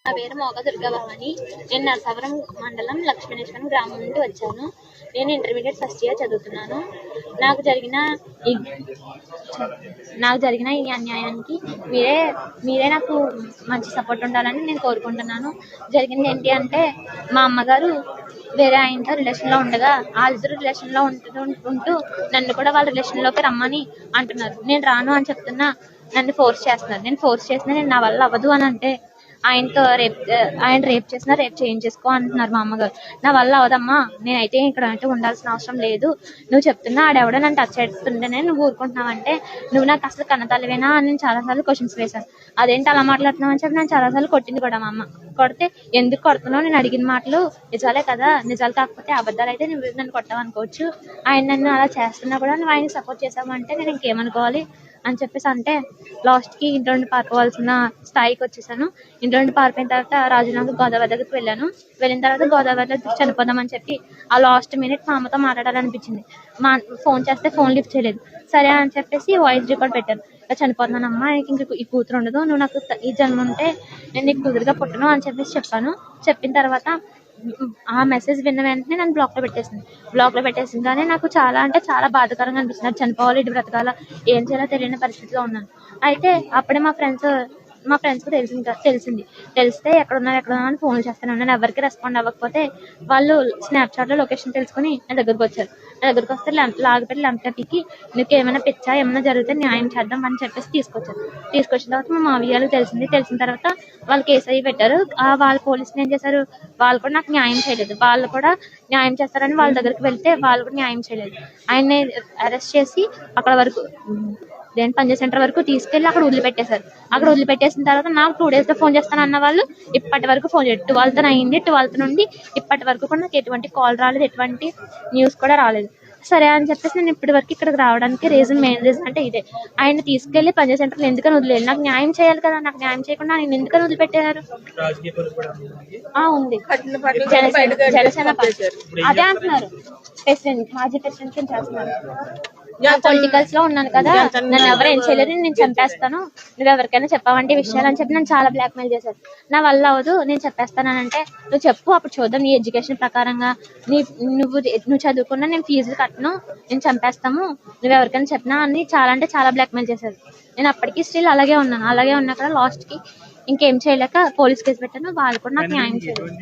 నా పేరు మోగ దుర్గాభవాని. నేను నరసాపురం మండలం లక్ష్మీనేశ్వరం గ్రామం నుండి వచ్చాను. నేను ఇంటర్మీడియట్ ఫస్ట్ ఇయర్ చదువుతున్నాను. నాకు జరిగిన ఈ అన్యాయానికి మీరే నాకు మంచి సపోర్ట్ ఉండాలని నేను కోరుకుంటున్నాను. జరిగింది ఏంటి అంటే, మా అమ్మగారు వేరే ఆయనతో రిలేషన్లో ఉండగా వాళ్ళిద్దరు రిలేషన్లో ఉంటూ నన్ను కూడా వాళ్ళ రిలేషన్లోకి రమ్మని అంటున్నారు. నేను రాను అని చెప్తున్నా నన్ను ఫోర్స్ చేస్తున్నారు. నేను ఫోర్స్ చేసినా నేను నా వల్ల అవ్వదు అని అంటే ఆయన రేప్ చేసినా రేప్ చేయించేసుకో అంటున్నారు మా అమ్మగారు. నా వల్ల అవదమ్మా, నేనైతే ఇక్కడ అంటే ఉండాల్సిన అవసరం లేదు, నువ్వు చెప్తున్నా ఆడెవడో నన్ను టచ్ చేస్తుంటేనే నువ్వు ఊరుకుంటున్నావు అంటే నువ్వు నాకు అసలు కన్నతల్లివేనా అని నేను చాలాసార్లు క్వశ్చన్స్ వేశాను. అదేంటి అలా మాట్లాడుతున్నావు అని చెప్పి నేను చాలాసార్లు కొట్టింది కూడా మా అమ్మ. కొడితే ఎందుకు కొడుతున్నావు, నేను అడిగిన మాటలు నిజాలే కదా, నిజాలు కాకపోతే అబద్ధాలు అయితే నువ్వు నన్ను కొట్టావు అనుకోవచ్చు, ఆయన నన్ను అలా చేస్తున్నా కూడా నువ్వు ఆయనకి సపోర్ట్ చేసావంటే నేను ఇంకేమనుకోవాలి అని చెప్పేసి అంటే లాస్ట్కి ఇంట్లో నుండి పారిపోవాల్సిన స్థాయికి వచ్చేసాను. ఇంట్లో నుండి పారిపోయిన తర్వాత రాజునగర్ గోదావరి దగ్గరికి వెళ్ళాను. వెళ్ళిన తర్వాత గోదావరిలో చనిపోదామని చెప్పి ఆ లాస్ట్ మినిట్ మా అమ్మతో మాట్లాడాలనిపించింది. ఫోన్ చేస్తే ఫోన్ లిఫ్ట్ చేయలేదు. సరే అని చెప్పేసి వాయిస్ రికార్డ్ పెట్టాను. ఇలా చనిపోతున్నానమ్మా, ఇంక ఈ కూతురు ఉండదు, నువ్వు నాకు ఈ జన్మ ఉంటే నేను నీకు కూతురుగా పుట్టను అని చెప్పేసి చెప్పాను. చెప్పిన తర్వాత ఆ మెసేజ్ విన్న వెంటనే నన్ను బ్లాక్లో పెట్టేసింది. కానీ నాకు చాలా అంటే చాలా బాధాకరంగా అనిపిస్తుంది. అది చనిపోవాలి, ఇటు బ్రతకాల, ఏం చేయాలో తెలియని పరిస్థితిలో ఉన్నాను. అయితే అప్పుడే మా ఫ్రెండ్స్కి తెలిసింది. తెలిస్తే ఎక్కడున్నా అని ఫోన్లు చేస్తాను. నేను ఎవరికి రెస్పాండ్ అవ్వకపోతే వాళ్ళు స్నాప్చాట్లో లొకేషన్ తెలుసుకుని నా దగ్గరకు వచ్చారు. నా దగ్గరకు వస్తే లాగిపెట్టి లంపకి నీకు ఏమైనా పిచ్చా, ఏమైనా జరిగితే న్యాయం చేద్దాం అని చెప్పేసి తీసుకొచ్చిన తర్వాత మా మావయ్యలకు తెలిసిన తర్వాత వాళ్ళు కేసు అయ్యి పెట్టారు. వాళ్ళ పోలీసులు ఏం చేశారు, వాళ్ళు కూడా నాకు న్యాయం చేయలేదు. వాళ్ళు కూడా న్యాయం చేస్తారని వాళ్ళ దగ్గరికి వెళ్తే వాళ్ళు కూడా న్యాయం చేయలేదు. ఆయన్ని అరెస్ట్ చేసి అక్కడ వరకు పంచాయత్ సెంటర్ వరకు తీసుకెళ్లి అక్కడ వదిలిపెట్టేశారు. అక్కడ వదిలిపెట్టేసిన తర్వాత నాకు 2 days లో ఫోన్ చేస్తాను అన్న వాళ్ళు ఇప్పటి వరకు ఫోన్ చేయలేదు. 12th అయింది. 12th నుండి ఇప్పటి వరకు కూడా నాకు ఎటువంటి కాల్ రాలేదు, ఎటువంటి న్యూస్ కూడా రాలేదు. సరే అని చెప్పేసి నేను ఇప్పటి వరకు ఇక్కడికి రావడానికి మెయిన్ రీజన్ అంటే ఇదే. ఆయన తీసుకెళ్లి పంచాయత్ సెంటర్లో ఎందుకని వదిలేదు, నాకు న్యాయం చేయాలి కదా, నాకు న్యాయం చేయకుండా ఆయన ఎందుకని వదిలిపెట్టారు. ఉంది, జనసేన పార్టీ అదే అంటున్నారు. మాజీ ప్రెసిడెంట్ చేస్తున్నారు. పొలిటికల్స్ లో ఉన్నాను కదా, నన్ను ఎవరు ఏం చేయలేదు, నేను చంపేస్తాను, నువ్వు ఎవరికైనా చెప్పావంటే విషయాలు అని చెప్పి నన్ను చాలా బ్లాక్మెయిల్ చేశారు. నా వల్ల అవదు, నేను చెప్పేస్తానంటే నువ్వు చెప్పు, అప్పుడు చూద్దాం నీ ఎడ్యుకేషన్ ప్రకారంగా నువ్వు చదువుకున్నా నేను ఫీజులు కట్టను, నేను చంపేస్తాము, నువ్వు ఎవరికైనా చెప్పినా అని చాలా అంటే చాలా బ్లాక్మెయిల్ చేశారు. నేను అప్పటికి స్టిల్ అలాగే ఉన్నా కదా లాస్ట్ కి ఇంకేం చేయలేక పోలీస్ కేసు పెట్టాను. వాళ్ళు కూడా నాకు న్యాయం చేయలేదు.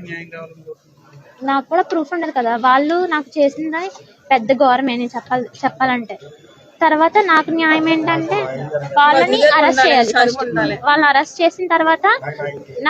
నాకు కూడా ప్రూఫ్ ఉండదు కదా, వాళ్ళు నాకు చేసింది పెద్ద ఘోరమే నేను చెప్పాలంటే. తర్వాత నాకు న్యాయం ఏంటంటే వాళ్ళని అరెస్ట్ చేయాలి. వాళ్ళని అరెస్ట్ చేసిన తర్వాత నాకు